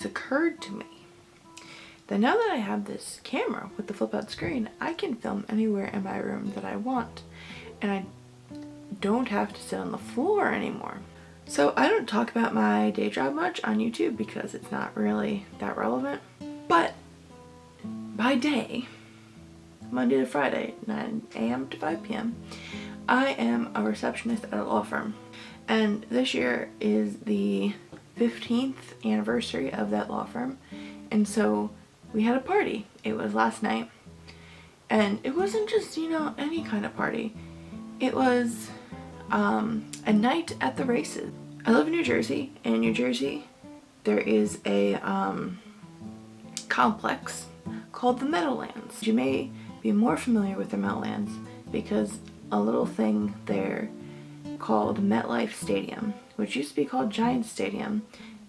occurred to me that now that I have this camera with the flip out screen, I can film anywhere in my room that I want, and I don't have to sit on the floor anymore. So I don't talk about my day job much on YouTube because it's not really that relevant, but by day, Monday to Friday, 9 a.m. to 5 p.m., I am a receptionist at a law firm. And this year is the 15th anniversary of that law firm. And so we had a party. It was last night. And it wasn't just, any kind of party. It was a night at the races. I live in New Jersey. And in New Jersey, there is a complex called the Meadowlands. You may be more familiar with the Meadowlands because a little thing there called MetLife Stadium, which used to be called Giants Stadium,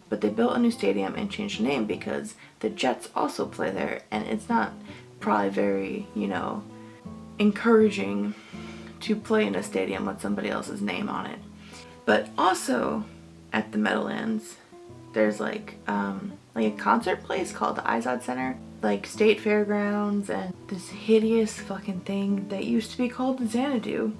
but they built a new stadium and changed the name because the Jets also play there, and it's not probably very, encouraging to play in a stadium with somebody else's name on it. But also at the Meadowlands, there's like a concert place called the Izod Center, like State Fairgrounds, and this hideous fucking thing that used to be called the Xanadu,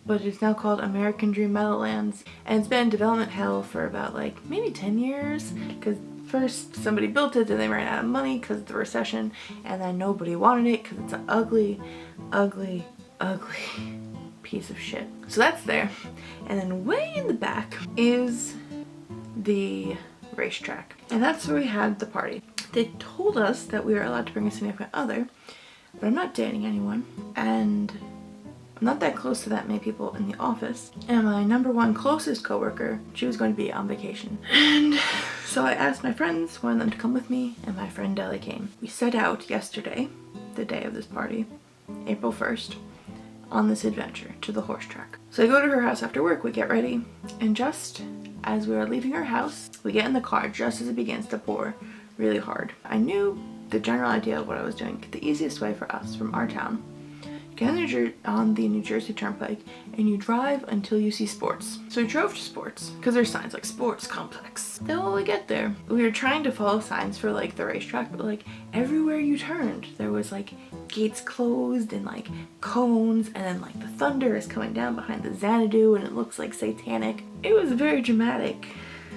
but it's now called American Dream Meadowlands, and it's been in development hell for about maybe 10 years, because first somebody built it, then they ran out of money because of the recession, and then nobody wanted it because it's an ugly, ugly, ugly piece of shit. So that's there. And then way in the back is the racetrack, and that's where we had the party. They told us that we were allowed to bring a significant other, but I'm not dating anyone, and I'm not that close to that many people in the office, and my number one closest coworker, she was going to be on vacation. And so I asked my friends, one of them to come with me, and my friend Deli came. We set out yesterday, the day of this party, April 1st, on this adventure to the horse track. So I go to her house after work, we get ready, and just as we are leaving her house, we get in the car just as it begins to pour really hard. I knew the general idea of what I was doing. The easiest way for us from our town, get on the New Jersey Turnpike and you drive until you see Sports. So we drove to Sports because there's signs like Sports Complex. Then when we get there, we were trying to follow signs for the racetrack, but everywhere you turned there was gates closed and cones, and then the thunder is coming down behind the Xanadu and it looks satanic. It was a very dramatic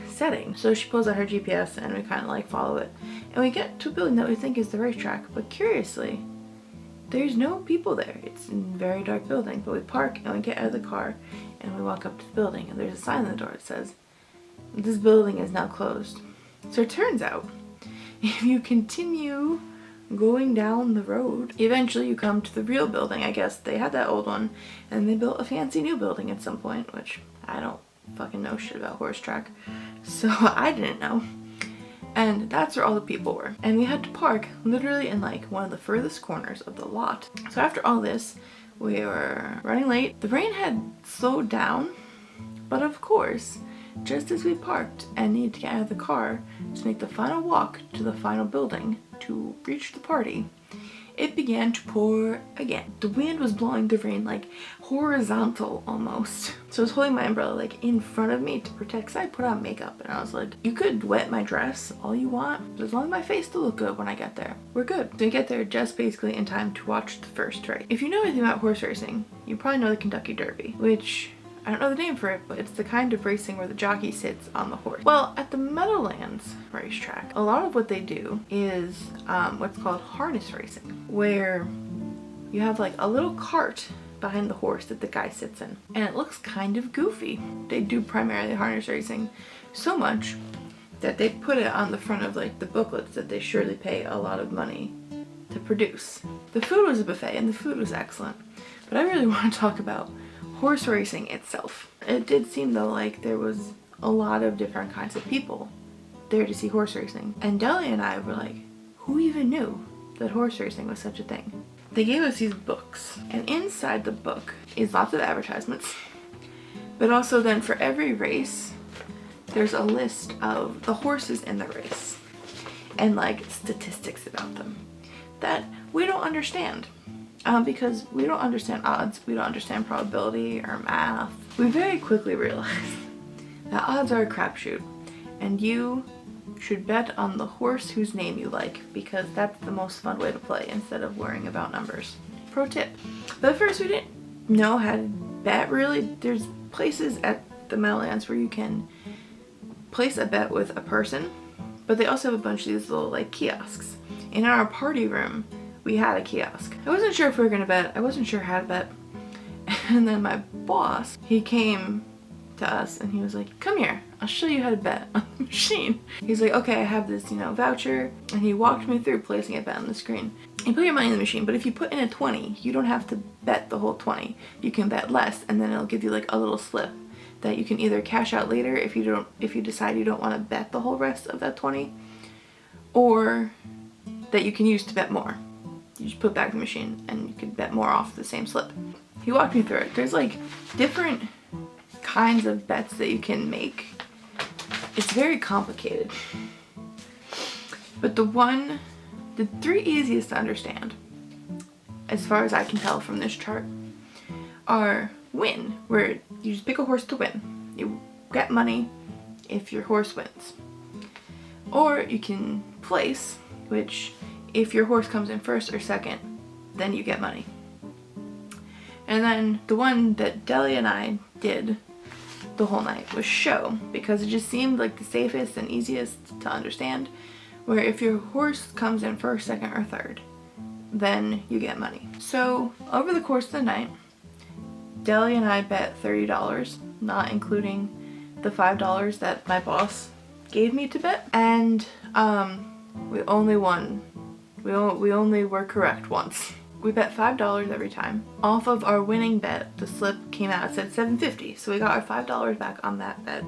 setting. So she pulls out her GPS and we kind of follow it, and we get to a building that we think is the racetrack, but curiously there's no people there. It's a very dark building, but we park and we get out of the car and we walk up to the building, and there's a sign on the door that says, "This building is now closed." So it turns out, if you continue going down the road, eventually you come to the real building. I guess they had that old one and they built a fancy new building at some point, which I don't fucking know shit about horse track, so I didn't know. And that's where all the people were. And we had to park literally in one of the furthest corners of the lot. So after all this, we were running late. The rain had slowed down, but of course, just as we parked and needed to get out of the car to make the final walk to the final building to reach the party, it began to pour again. The wind was blowing the rain horizontal almost. So I was holding my umbrella in front of me to protect, because I put on makeup, and I was like, you could wet my dress all you want, but as long as my face will look good when I get there, we're good. So we get there just basically in time to watch the first race. If you know anything about horse racing, you probably know the Kentucky Derby, which I don't know the name for it, but it's the kind of racing where the jockey sits on the horse. Well, at the Meadowlands racetrack, a lot of what they do is what's called harness racing, where you have a little cart behind the horse that the guy sits in, and it looks kind of goofy. They do primarily harness racing so much that they put it on the front of the booklets that they surely pay a lot of money to produce. The food was a buffet, and the food was excellent, but I really want to talk about horse racing itself. It did seem though there was a lot of different kinds of people there to see horse racing, and Deli and I were like, who even knew that horse racing was such a thing? They gave us these books, and inside the book is lots of advertisements, but also then for every race there's a list of the horses in the race and statistics about them that we don't understand. Because we don't understand odds, we don't understand probability or math. We very quickly realized that odds are a crapshoot, and you should bet on the horse whose name you like, because that's the most fun way to play instead of worrying about numbers. Pro tip. But at first we didn't know how to bet really. There's places at the Meadowlands where you can place a bet with a person, but they also have a bunch of these little like kiosks. In our party room, we had a kiosk. I wasn't sure if we were gonna bet. I wasn't sure how to bet. And then my boss, he came to us and he was like, come here, I'll show you how to bet on the machine. He's like, okay, I have this, voucher. And he walked me through placing a bet on the screen. You put your money in the machine, but if you put in a 20, you don't have to bet the whole 20. You can bet less, and then it'll give you like a little slip that you can either cash out later if you decide you don't want to bet the whole rest of that 20, or that you can use to bet more. You just put back in the machine and you can bet more off the same slip. He walked me through it. There's like different kinds of bets that you can make. It's very complicated. But the three easiest to understand, as far as I can tell from this chart, are win, where you just pick a horse to win. You get money if your horse wins. Or you can place, which if your horse comes in first or second, then you get money. And then the one that Delia and I did the whole night was show, because it just seemed like the safest and easiest to understand, where if your horse comes in first, second, or third, then you get money. So over the course of the night, Delia and I bet $30, not including the $5 that my boss gave me to bet, and we only won. We only were correct once. We bet $5 every time. Off of our winning bet, the slip came out, it said $7.50, so we got our $5 back on that bet,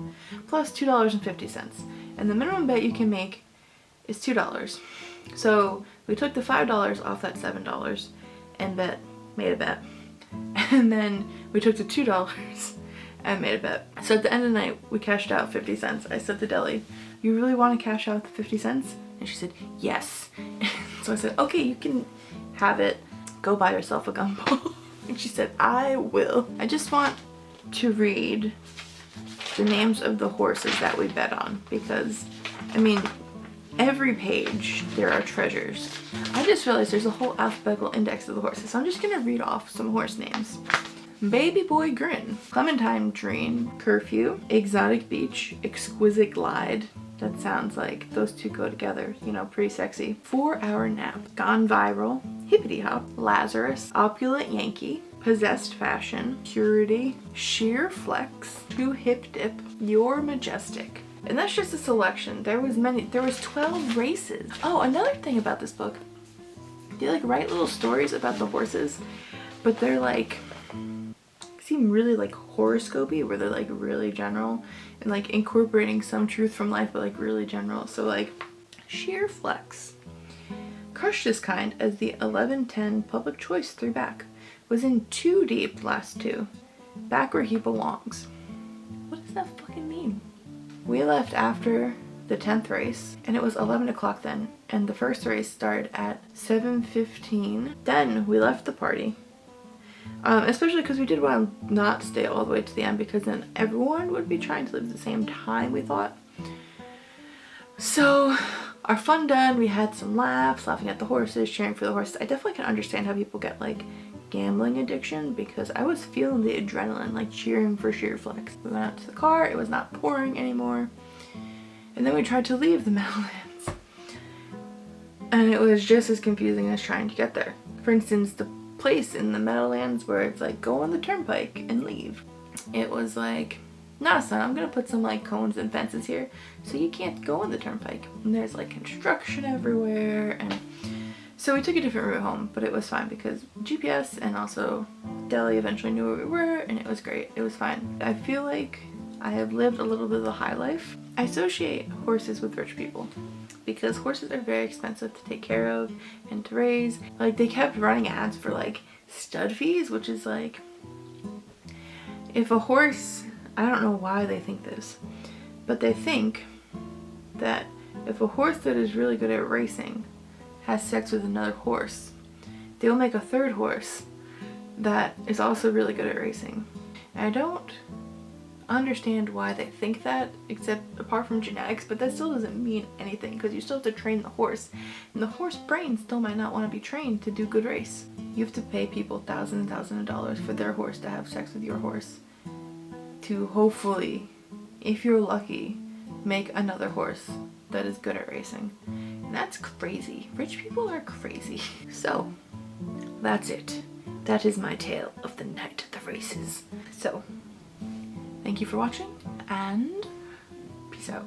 plus $2.50. And the minimum bet you can make is $2. So we took the $5 off that $7 and made a bet. And then we took the $2 and made a bet. So at the end of the night, we cashed out 50 cents. I said to Deli, you really want to cash out the 50 cents? And she said, yes. So I said, okay, you can have it. Go buy yourself a gumball. And she said, I will. I just want to read the names of the horses that we bet on, because, I mean, every page there are treasures. I just realized there's a whole alphabetical index of the horses, so I'm just gonna read off some horse names. Baby Boy Grin, Clementine Dream, Curfew, Exotic Beach, Exquisite Glide. That sounds like those two go together, pretty sexy. 4-Hour Nap, Gone Viral, Hippity Hop, Lazarus, Opulent Yankee, Possessed Fashion, Purity, Sheer Flex, Two Hip Dip, You're Majestic. And that's just a selection. There was 12 races. Oh, another thing about this book, they like write little stories about the horses, but they're like, seem really like horoscopy, where they're like really general and like incorporating some truth from life, but like really general. So like Sheer Flex, Crush This Kind as the 11-10 public choice 3-back, was in 2 deep last 2, back where he belongs. What does that fucking mean? We left after the 10th race, and it was 11 o'clock then, and the first race started at 7:15. Then we left the party, especially because we did want to not stay all the way to the end, because then everyone would be trying to leave at the same time, we thought. So our fun done, we had some laughs, laughing at the horses, cheering for the horses. I definitely can understand how people get like gambling addiction, because I was feeling the adrenaline, like cheering for Sheer Flex. We went out to the car, it was not pouring anymore, and then we tried to leave the Meadowlands, and it was just as confusing as trying to get there. For instance, the place in the Meadowlands where it's like go on the turnpike and leave, it was like, nah son, I'm gonna put some like cones and fences here so you can't go on the turnpike, and there's like construction everywhere. And so we took a different route home, but it was fine because GPS, and also Deli eventually knew where we were, and it was great. It was fine. I feel like I have lived a little bit of the high life. I associate horses with rich people because horses are very expensive to take care of and to raise. Like, they kept running ads for like stud fees, which is like, if a horse, I don't know why they think this, but they think that if a horse that is really good at racing has sex with another horse, they will make a third horse that is also really good at racing. And I don't understand why they think that, except apart from genetics, but that still doesn't mean anything because you still have to train the horse, and the horse brain still might not want to be trained to do good race. You have to pay people thousands and thousands of dollars for their horse to have sex with your horse to hopefully, if you're lucky, make another horse that is good at racing. And that's crazy. Rich people are crazy. So that's it. That is my tale of the night of the races. So thank you for watching, and peace out.